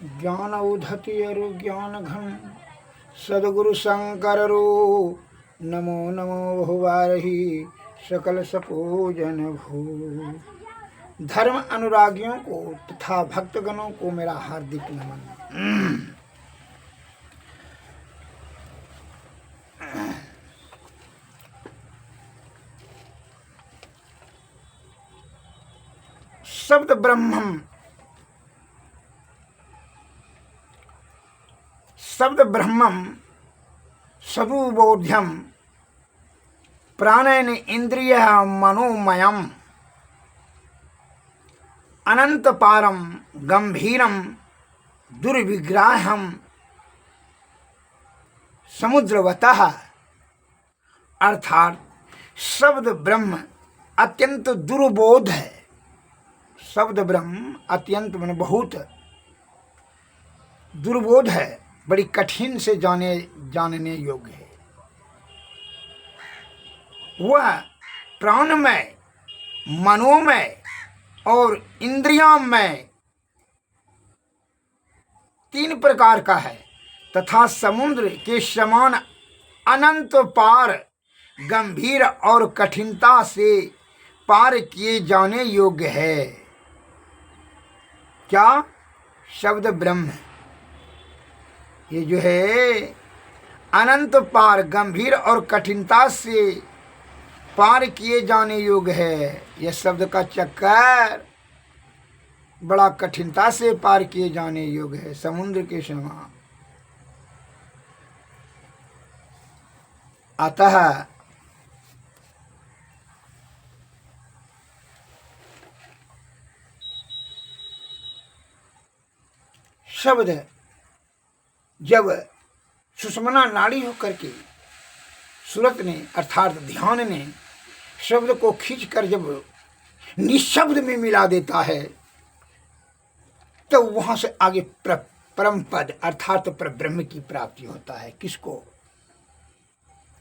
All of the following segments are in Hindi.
ज्ञान उधति अरु ज्ञान घन सदगुरु शंकर रो नमो नमो भुवारही सकल सपूजन भू। धर्म अनुरागियों को तथा भक्तगणों को मेरा हार्दिक नमन। शब्द ब्रह्मम, शब्द ब्रह्मम सदुबोध्यम प्राणेन इंद्रिय मनोमयम अनंत पारम गंभीरम दुर्विग्राहम समुद्रवतः। अर्थात शब्द ब्रह्म अत्यंत दुर्बोध है। शब्द ब्रह्म अत्यंत मन बहुत दुर्बोध है, बड़ी कठिन से जानने योग्य है। वह प्राणमय, मनोमय और इंद्रियामय तीन प्रकार का है तथा समुद्र के समान अनंत पार गंभीर और कठिनता से पार किए जाने योग्य है। क्या? शब्द ब्रह्म ये जो है अनंत पार गंभीर और कठिनता से पार किए जाने योग्य है। यह शब्द का चक्कर बड़ा कठिनता से पार किए जाने योग्य है, समुद्र के समान। अतः शब्द जब सुषुम्ना नाड़ी होकर के सूरत ने अर्थात ध्यान ने शब्द को खींचकर जब निशब्द में मिला देता है तो वहां से आगे परम पद अर्थात परब्रह्म की प्राप्ति होता है। किसको?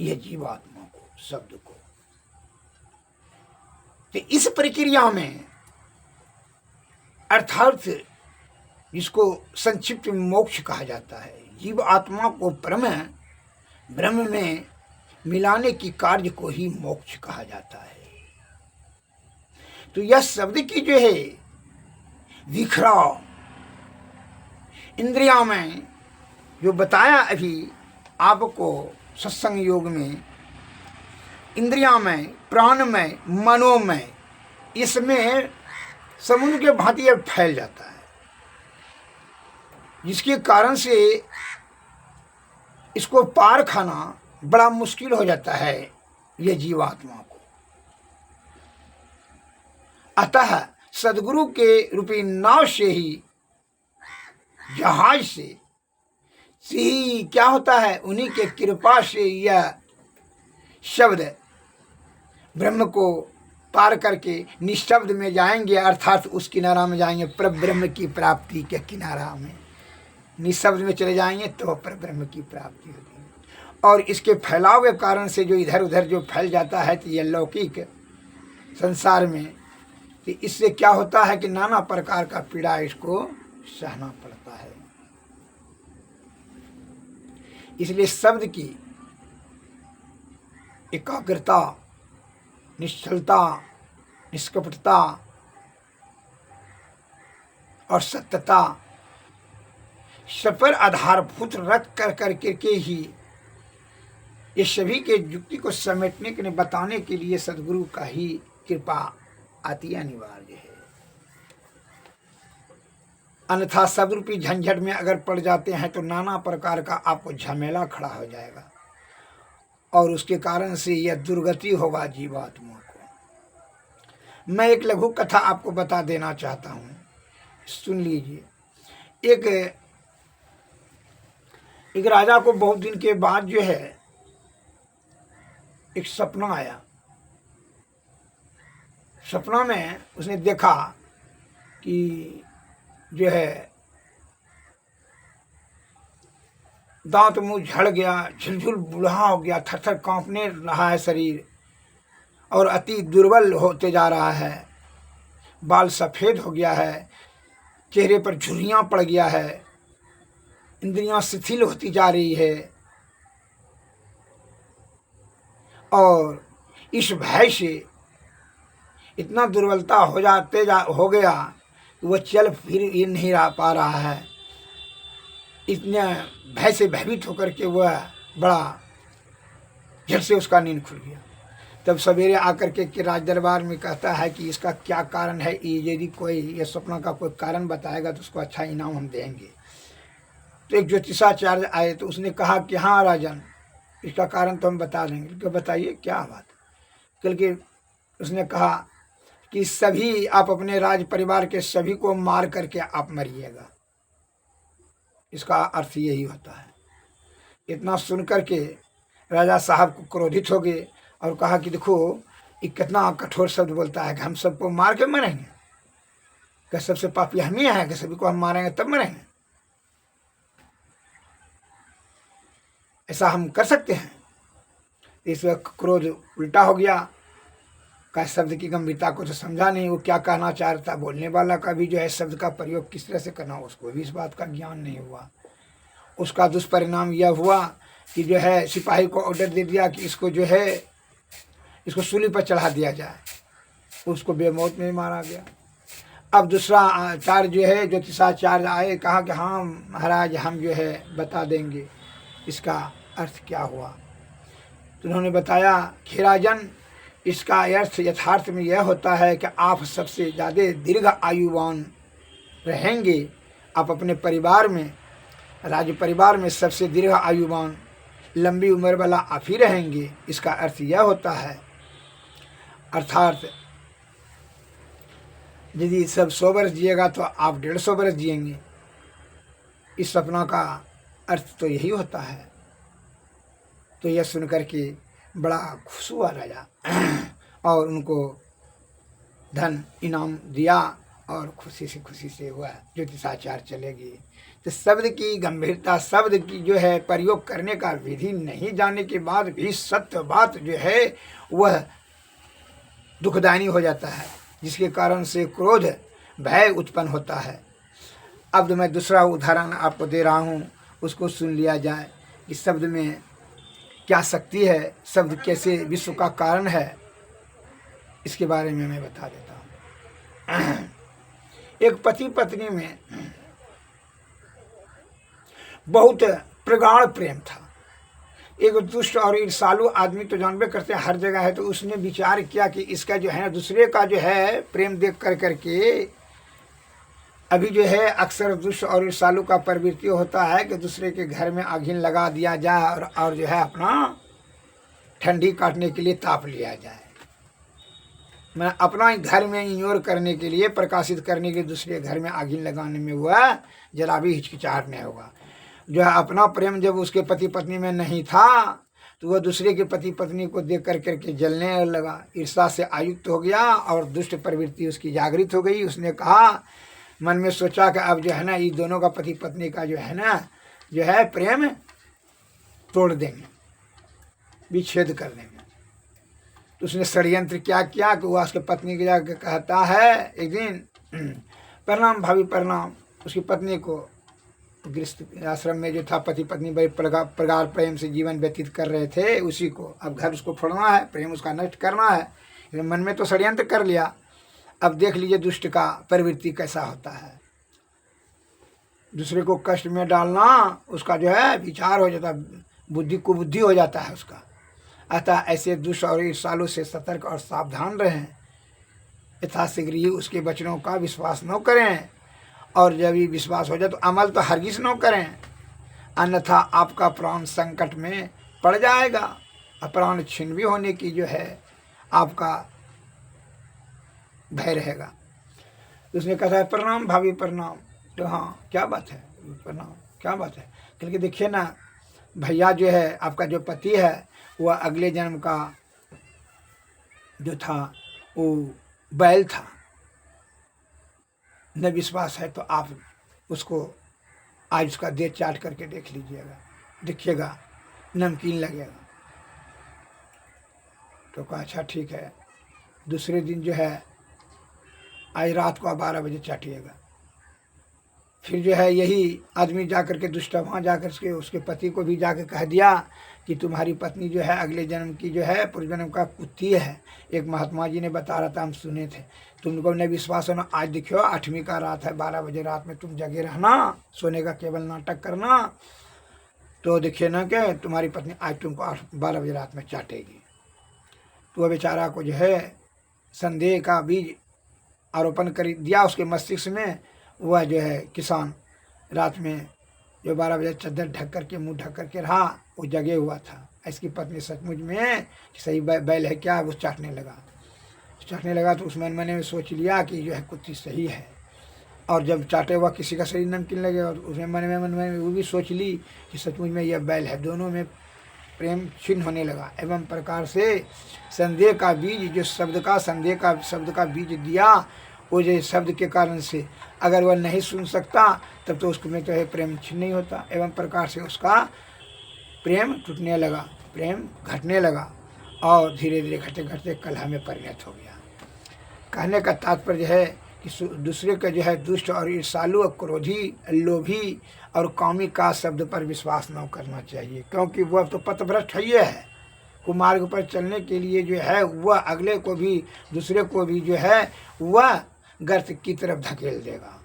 यह जीवात्मा को, शब्द को। तो इस प्रक्रिया में अर्थात जिसको संक्षिप्त में मोक्ष कहा जाता है, जीव आत्मा को ब्रह्म में मिलाने की कार्य को ही मोक्ष कहा जाता है। तो यह शब्द की जो है विखराव इंद्रिया में जो बताया अभी आपको सत्संग योग में, इंद्रिया में, प्राण में, मनोमय, इसमें समुद्र के भांति अब फैल जाता है, जिसके कारण से इसको पार खाना बड़ा मुश्किल हो जाता है ये जीवात्मा को। अतः सदगुरु के रूपी नाव से ही, जहाज से ही क्या होता है, उन्हीं के कृपा से यह शब्द ब्रह्म को पार करके निशब्द में जाएंगे, अर्थात उस किनारा में जाएंगे परब्रह्म की प्राप्ति के किनारा में। निशब्द में चले जाएंगे तो परब्रह्म की प्राप्ति होगी। और इसके फैलाव के कारण से जो इधर उधर जो फैल जाता है तो यह लौकिक संसार में, तो इससे क्या होता है कि नाना प्रकार का पीड़ा इसको सहना पड़ता है। इसलिए शब्द की एकाग्रता, निश्चलता, निष्कपटता और सत्यता सब पर आधारभूत रख करके ही ये सभी के युक्ति को समेटने के लिए, बताने के लिए सदगुरु का ही कृपा आती अनिवार्य है। अन्यथा शब्द रूपी झंझट में अगर पड़ जाते हैं तो नाना प्रकार का आपको झमेला खड़ा हो जाएगा और उसके कारण से यह दुर्गति होगा जीवात्मा को। मैं एक लघु कथा आपको बता देना चाहता हूँ, सुन लीजिए। एक राजा को बहुत दिन के बाद जो है एक सपना आया। सपना में उसने देखा कि जो है दांत मुंह झड़ गया, झुलझुल बूढ़ा हो गया, थर-थर कांपने रहा है शरीर और अति दुर्बल होते जा रहा है। बाल सफ़ेद हो गया है, चेहरे पर झुर्रियाँ पड़ गया है इंद्रियां शिथिल होती जा रही है और इस भय से इतना दुर्बलता हो गया कि वह चल फिर ही नहीं रह पा रहा है। इतने भय से भयभीत होकर के वह बड़ा झट से उसका नींद खुल गया। तब सवेरे आकर के राज दरबार में कहता है कि इसका क्या कारण है, यदि कोई ये स्वप्न का कोई कारण बताएगा तो उसको अच्छा इनाम हम देंगे। तो एक ज्योतिषाचार्य आए तो उसने कहा कि हाँ राजन, इसका कारण तो हम बता देंगे। तो बताइए क्या बात। कल के उसने कहा कि सभी आप अपने राज परिवार के सभी को मार करके आप मरिएगा। इसका अर्थ यही होता है। इतना सुन करके राजा साहब को क्रोधित हो गए और कहा कि देखो ये कितना कठोर शब्द बोलता है कि हम सबको मार के मरेंगे, क्या सबसे पापी हम ही हैं कि सभी को हम मारेंगे तब मरेंगे? ऐसा हम कर सकते हैं? इस वक्त क्रोध उल्टा हो गया। का शब्द की गंभीरता को तो समझा नहीं, वो क्या कहना चाह रहा था। बोलने वाला का भी जो है शब्द का प्रयोग किस तरह से करना, उसको भी इस बात का ज्ञान नहीं हुआ। उसका दुष्परिणाम यह हुआ कि जो है सिपाही को ऑर्डर दे दिया कि इसको जो है इसको सूली पर चढ़ा दिया जाए। उसको बेमौत में मारा गया। अब दूसरा आचार्य जो है ज्योतिषाचार्य आए, कहा कि हाँ महाराज हम जो है बता देंगे इसका अर्थ क्या हुआ। तो उन्होंने बताया कि राजन, इसका अर्थ यथार्थ में यह होता है कि आप सबसे ज़्यादा दीर्घ आयुवान रहेंगे। आप अपने परिवार में, राज्य परिवार में सबसे दीर्घ आयुवान लंबी उम्र वाला आप ही रहेंगे। इसका अर्थ यह होता है, अर्थात यदि सब 100 वर्ष जिएगा तो आप 150 वर्ष जिएंगे। इस सपना का अर्थ तो यही होता है। तो यह सुनकर के बड़ा खुश हुआ राजा और उनको धन इनाम दिया और खुशी से हुआ ज्योतिषाचार्य चले गए। तो शब्द की गंभीरता, शब्द की जो है प्रयोग करने का विधि नहीं जानने के बाद भी सत्य बात जो है वह दुखदायी हो जाता है, जिसके कारण से क्रोध भय उत्पन्न होता है। अब मैं दूसरा उदाहरण आपको दे रहा हूँ, उसको सुन लिया जाए कि शब्द में क्या शक्ति है, शब्द कैसे विश्व का कारण है, इसके बारे में मैं बता देता हूँ। एक पति पत्नी में बहुत प्रगाढ़ प्रेम था। एक दुष्ट और ईर्षालु आदमी तो जानबे करते हैं हर जगह है। तो उसने विचार किया कि इसका जो है दूसरे का जो है प्रेम देख कर करके अभी जो है अक्सर दुष्ट और ईर्षालु का प्रवृत्ति होता है कि दूसरे के घर में आगिन लगा दिया जाए और जो है अपना ठंडी काटने के लिए ताप लिया जाए। मैं अपना ही घर में इंयोर करने के लिए, प्रकाशित करने के लिए दूसरे घर में आगिन लगाने में हुआ जरा भी हिचकिचाहट नहीं होगा। जो है अपना प्रेम जब उसके पति पत्नी में नहीं था तो वह दूसरे के पति पत्नी को देख कर करके जलने लगा, ईर्षा से आयुक्त हो गया और दुष्ट प्रवृत्ति उसकी जागृत हो गई। उसने कहा, मन में सोचा कि अब जो है ना ये दोनों का पति पत्नी का जो है ना जो है प्रेम तोड़ देंगे, विच्छेद कर देंगे। तो उसने षड्यंत्र क्या किया कि वह उसके पत्नी के जाकर कहता है एक दिन, प्रणाम भाभी प्रणाम। उसकी पत्नी को गृहस्थ आश्रम में जो था पति पत्नी बड़े प्रगाढ़ प्रेम से जीवन व्यतीत कर रहे थे, उसी को अब घर उसको फोड़ना है, प्रेम उसका नष्ट करना है। मन में तो षड्यंत्र कर लिया। अब देख लीजिए दुष्ट का प्रवृत्ति कैसा होता है। दूसरे को कष्ट में डालना उसका जो है विचार हो जाता, बुद्धि कुबुद्धि हो जाता है उसका। अतः ऐसे दुष्ट और ईर्षालु से सतर्क और सावधान रहें। यथाशीघ्र ही उसके वचनों का विश्वास न करें और जब ये विश्वास हो जाए तो अमल तो हरगिज न करें, अन्यथा आपका प्राण संकट में पड़ जाएगा। प्राण छीन भी होने की जो है आपका भय रहेगा। उसने कहा है प्रणाम भाभी प्रणाम। तो हाँ क्या बात है प्रणाम, क्या बात है? क्योंकि देखिए ना भैया जो है आपका जो पति है वह अगले जन्म का जो था वो बैल था। न विश्वास है तो आप उसको आज उसका देह चाट करके देख लीजिएगा, देखिएगा नमकीन लगेगा। तो कहा अच्छा ठीक है, दूसरे दिन जो है आज रात को 12 बजे चाटिएगा। फिर जो है यही आदमी जाकर के दुष्ट वहाँ जाकर के उसके पति को भी जाकर कह दिया कि तुम्हारी पत्नी जो है अगले जन्म की जो है पूर्व जन्म का कुत्ती है। एक महात्मा जी ने बता रहा था, हम सुने थे। तुमको नहीं विश्वास होना, आज देखियो 8वीं का रात है, 12 बजे रात में तुम जगे रहना, सोने का केवल नाटक करना, तो देखिए ना कि तुम्हारी पत्नी आज तुमको 12 बजे रात में चाटेगी। तो वह बेचारा को जो है संदेह का बीज आरोपण कर दिया उसके मस्तिष्क में। वह जो है किसान रात में जो 12 बजे चद्दर ढक करके मुंह ढक करके रहा, वो जगे हुआ था। इसकी पत्नी सचमुच में सही बैल है क्या, वो चाटने लगा तो उस मन में सोच लिया कि जो है कुत्ती सही है। और जब चाटे हुआ किसी का शरीर नमकीन लगेगा, और उसने मन में वो भी सोच ली कि सचमुच में यह बैल है। दोनों में प्रेम छिन्न होने लगा। एवं प्रकार से संदेह का बीज जो शब्द का बीज दिया, वो जो शब्द के कारण से अगर वह नहीं सुन सकता तब तो उसको में तो है प्रेम छिन्न नहीं होता। एवं प्रकार से उसका प्रेम टूटने लगा, प्रेम घटने लगा और धीरे धीरे घटते घटते कलह में परिणत हो गया। कहने का तात्पर्य है कि दूसरे का जो है दुष्ट और ईर्षालु और क्रोधी, लोभी और कामी का शब्द पर विश्वास न करना चाहिए, क्योंकि वह तो पथभ्रष्ट है। कुमार्ग पर चलने के लिए जो है वह अगले को भी दूसरे को भी जो है वह गर्त की तरफ धकेल देगा,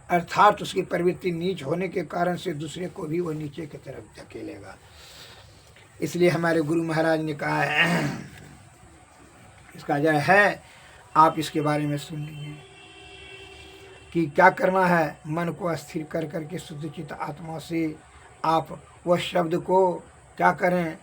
अर्थात उसकी प्रवृत्ति नीच होने के कारण से दूसरे को भी वह नीचे की तरफ धकेलेगा। इसलिए हमारे गुरु महाराज ने कहा है, इसका जो है आप इसके बारे में सुन लीजिए कि क्या करना है। मन को स्थिर कर करके शुद्ध चित्त आत्मा से आप वह शब्द को क्या करें,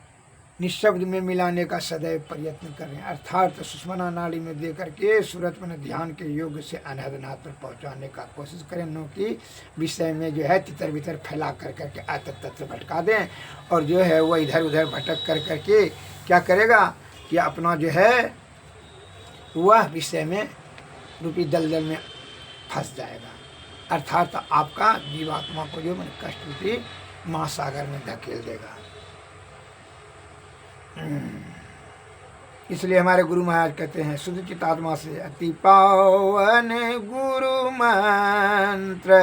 निशब्द में मिलाने का सदैव प्रयत्न करें, अर्थात सुषुम्ना नाड़ी में दे करके सूरत में ध्यान के योग से अनहदनाथ पर पहुंचाने का कोशिश करें, न कि विषय में जो है तितर बितर फैला कर करके तत्व भटका दें। और जो है वह इधर उधर भटक कर करके क्या करेगा कि अपना जो है वह विषय में रूपी दलदल में फंस जाएगा, अर्थात आपका जीवात्मा को जो मैंने कष्ट रूपी महासागर में धकेल देगा। इसलिए हमारे गुरु महाराज कहते हैं, शुद्ध चित्तात्मा से अति पावन गुरु मंत्र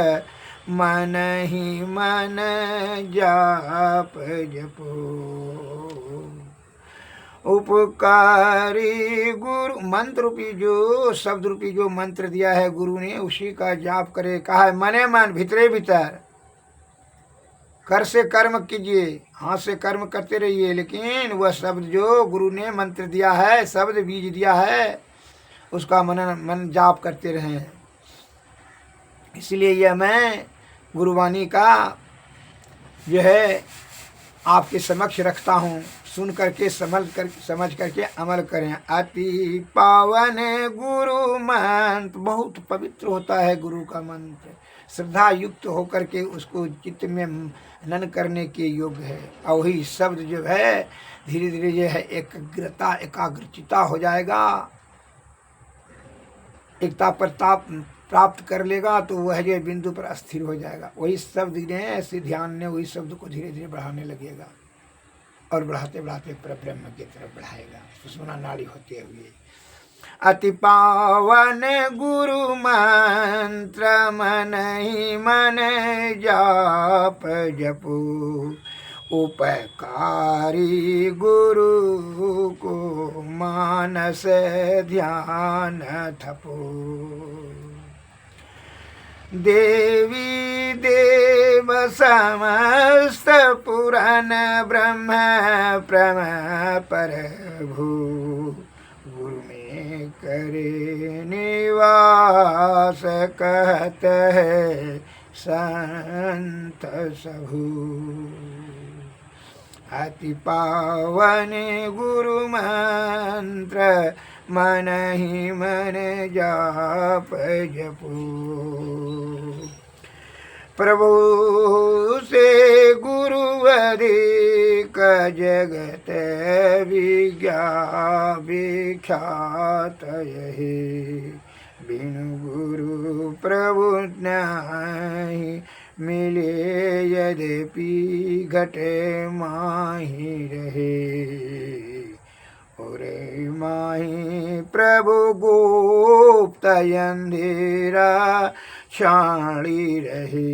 मन ही मन जाप जपो, उपकारी गुरु मंत्र रूपी जो शब्द रूपी जो मंत्र दिया है गुरु ने, उसी का जाप करे। कहा है मने मन भीतरे भीतर, कर से कर्म कीजिए, हाथ से कर्म करते रहिए, लेकिन वह शब्द जो गुरु ने मंत्र दिया है, शब्द बीज दिया है, उसका मन जाप करते रहें। इसलिए यह मैं गुरुवाणी का जो है आपके समक्ष रखता हूँ, सुन करके समझ करके अमल करें। अति पावन गुरु मंत्र, बहुत पवित्र होता है गुरु का मंत्र, श्रद्धा युक्त होकर के उसको चित्त में मनन करने के योग्य है। और वही शब्द जो है धीरे धीरे जो है एकाग्रचिता हो जाएगा, एकता प्रताप प्राप्त कर लेगा, तो वह जो बिंदु पर स्थिर हो जाएगा। वही शब्द ने ऐसे ध्यान ने वही शब्द को धीरे धीरे बढ़ाने लगेगा और बढ़ाते बढ़ाते परब्रह्म की तरफ बढ़ाएगा, सुषुम्ना नाड़ी होते हुए। अति पावन गुरु मंत्र मन ही मन जाप जपो, उपकारी गुरु को मानस ध्यान थपो, देवी देव समस्त पुराण ब्रह्म प्रम प्रभु, गुरु में करे निवास कहत है संत सबू। अति पावन गुरु मंत्र मन ही मन जाप जपो, प्रभु से गुरु अधिक जगत विख्यात यही, बिनु गुरु प्रभु नहीं मिले यद्यपि घटे माही रहे। मोरे माही प्रभु गुप्त अंधेरा छाड़ी रहे।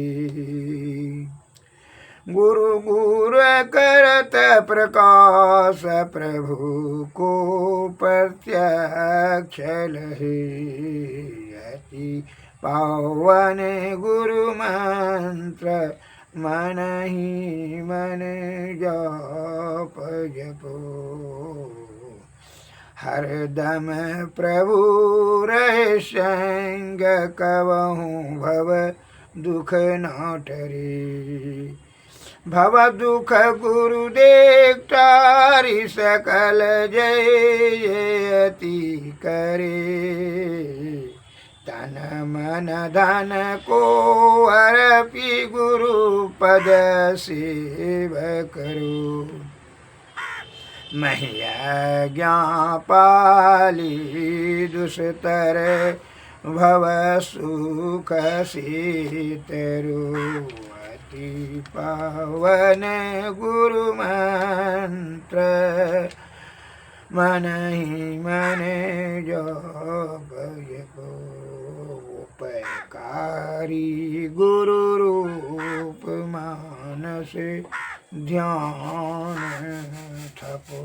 गुरु गुरु करत प्रकाश प्रभु को प्रत्यक्ष लहे। अति पावन गुरु मंत्र मन ही मन जाप जपो। हरदम प्रभु रहे संग कबहूँ भव दुख न टरे। भव दुख गुरु देख तारी सकल जयति करे। तन मन धन को अर्पी गुरु पद सेव करो। मैया ज्ञा पाली दुष्तर भव सुख से तरो। अति पावन गुरु मंत्र मन ही मन जप जपो। उपकारी गुरु रूप मानस ध्यान थपो।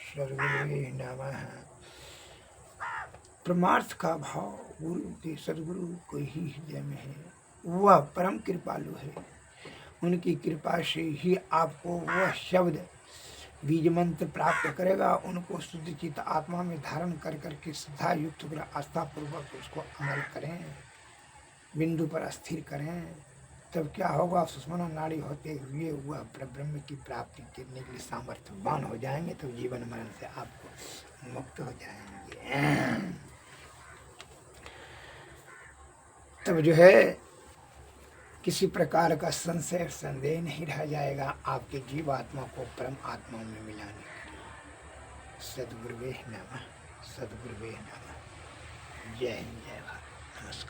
सद्गुरुवे नमः। परमार्थ का भाव गुरु के सद्गुरु को ही हृदय में है। वह परम कृपालु है। उनकी कृपा से ही आपको वह शब्द बीज मंत्र प्राप्त करेगा। उनको शुद्ध चित्त आत्मा में धारण कर करके श्रद्धा युक्त आस्था पूर्वक उसको अमल करें, बिंदु पर स्थिर करें। तब क्या होगा, सुषमना नाड़ी होते हुए वह ब्रह्म की प्राप्ति करने के लिए सामर्थ्यवान हो जाएंगे। तो जीवन मरण से आपको मुक्त हो जाएंगे। तब जो है किसी प्रकार का संशय संदेह नहीं रह जाएगा आपके जीवात्मा को परम आत्मा में मिलाने के लिए। सद्गुरुवे नमः। सद्गुरुवे नमः। जय हिंद, जय भारत। नमस्कार।